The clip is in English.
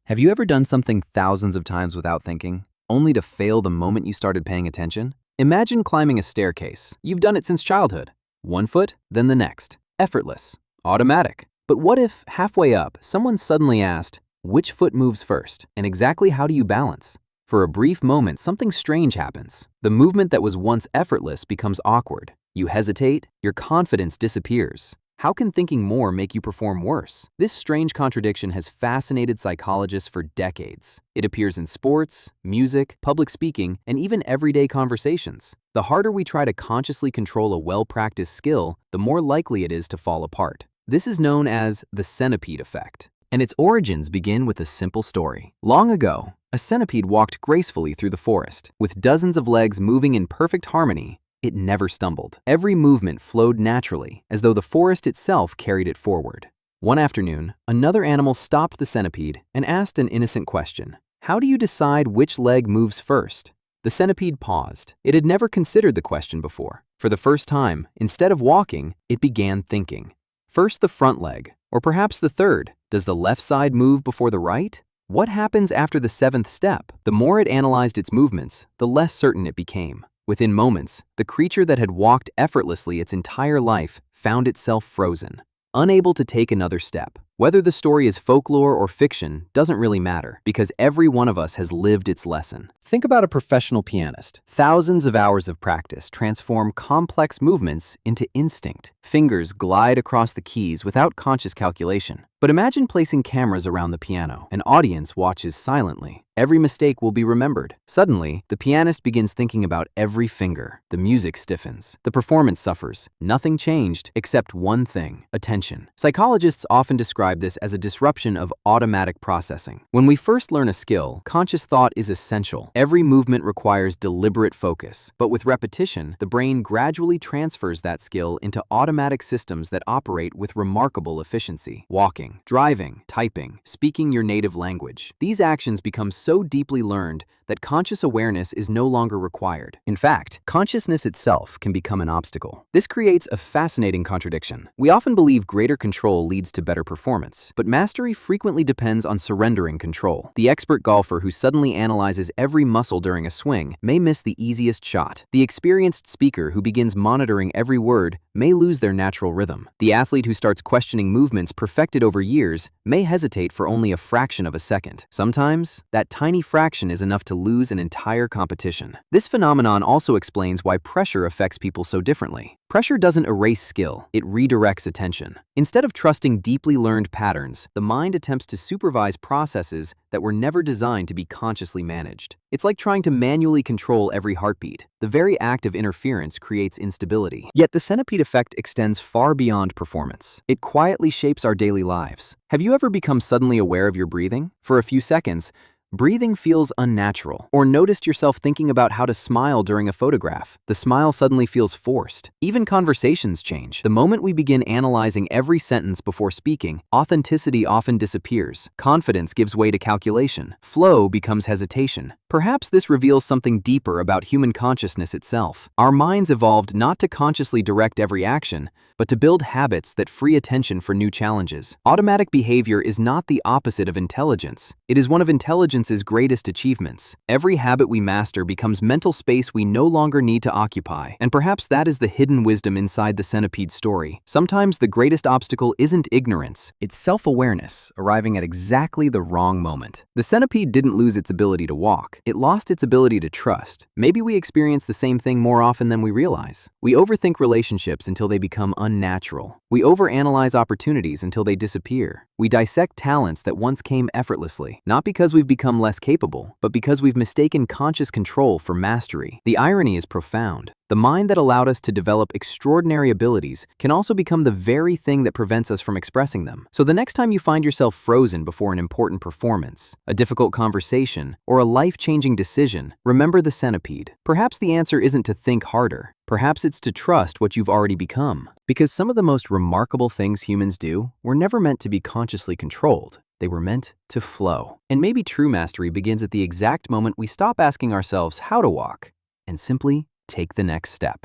Have you ever done something thousands of times without thinking, only to fail the moment you started paying attention? Imagine climbing a staircase. You've done it since childhood. One foot, then the next. Effortless. Automatic. But what if, halfway up, someone suddenly asked, which foot moves first, and exactly how do you balance? For a brief moment, something strange happens. The movement that was once effortless becomes awkward. You hesitate, your confidence disappears. How can thinking more make you perform worse? This strange contradiction has fascinated psychologists for decades. It appears in sports, music, public speaking, and even everyday conversations. The harder we try to consciously control a well-practiced skill, the more likely it is to fall apart. This is known as the Centipede Effect, and its origins begin with a simple story. Long ago, a centipede walked gracefully through the forest. With dozens of legs moving in perfect harmony, it never stumbled. Every movement flowed naturally, as though the forest itself carried it forward. One afternoon, another animal stopped the centipede and asked an innocent question. How do you decide which leg moves first? The centipede paused. It had never considered the question before. For the first time, instead of walking, it began thinking. First the front leg, or perhaps the third. Does the left side move before the right? What happens after the seventh step? The more it analyzed its movements, the less certain it became. Within moments, the creature that had walked effortlessly its entire life found itself frozen, unable to take another step. Whether the story is folklore or fiction doesn't really matter, because every one of us has lived its lesson. Think about a professional pianist. Thousands of hours of practice transform complex movements into instinct. Fingers glide across the keys without conscious calculation. But imagine placing cameras around the piano. An audience watches silently. Every mistake will be remembered. Suddenly, the pianist begins thinking about every finger. The music stiffens. The performance suffers. Nothing changed except one thing: attention. Psychologists often describe this as a disruption of automatic processing. When we first learn a skill, conscious thought is essential. Every movement requires deliberate focus. But with repetition, the brain gradually transfers that skill into automatic systems that operate with remarkable efficiency. Walking, driving, typing, speaking your native language. These actions become so deeply learned that conscious awareness is no longer required. In fact, consciousness itself can become an obstacle. This creates a fascinating contradiction. We often believe greater control leads to better performance, but mastery frequently depends on surrendering control. The expert golfer who suddenly analyzes every muscle during a swing may miss the easiest shot. The experienced speaker who begins monitoring every word may lose their natural rhythm. The athlete who starts questioning movements perfected over years may hesitate for only a fraction of a second. Sometimes, that tiny fraction is enough to lose an entire competition. This phenomenon also explains why pressure affects people so differently. Pressure doesn't erase skill, it redirects attention. Instead of trusting deeply learned patterns, the mind attempts to supervise processes that were never designed to be consciously managed. It's like trying to manually control every heartbeat. The very act of interference creates instability. Yet the centipede effect extends far beyond performance. It quietly shapes our daily lives. Have you ever become suddenly aware of your breathing? For a few seconds, breathing feels unnatural. Or noticed yourself thinking about how to smile during a photograph. The smile suddenly feels forced. Even conversations change. The moment we begin analyzing every sentence before speaking, authenticity often disappears. Confidence gives way to calculation. Flow becomes hesitation. Perhaps this reveals something deeper about human consciousness itself. Our minds evolved not to consciously direct every action, but to build habits that free attention for new challenges. Automatic behavior is not the opposite of intelligence. It is one of intelligence's greatest achievements. Every habit we master becomes mental space we no longer need to occupy. And perhaps that is the hidden wisdom inside the centipede story. Sometimes the greatest obstacle isn't ignorance, it's self-awareness, arriving at exactly the wrong moment. The centipede didn't lose its ability to walk. It lost its ability to trust. Maybe we experience the same thing more often than we realize. We overthink relationships until they become unnatural. We overanalyze opportunities until they disappear. We dissect talents that once came effortlessly, not because we've become less capable, but because we've mistaken conscious control for mastery. The irony is profound. The mind that allowed us to develop extraordinary abilities can also become the very thing that prevents us from expressing them. So the next time you find yourself frozen before an important performance, a difficult conversation, or a life-changing decision, remember the centipede. Perhaps the answer isn't to think harder. Perhaps it's to trust what you've already become. Because some of the most remarkable things humans do were never meant to be consciously controlled. They were meant to flow. And maybe true mastery begins at the exact moment we stop asking ourselves how to walk and simply take the next step.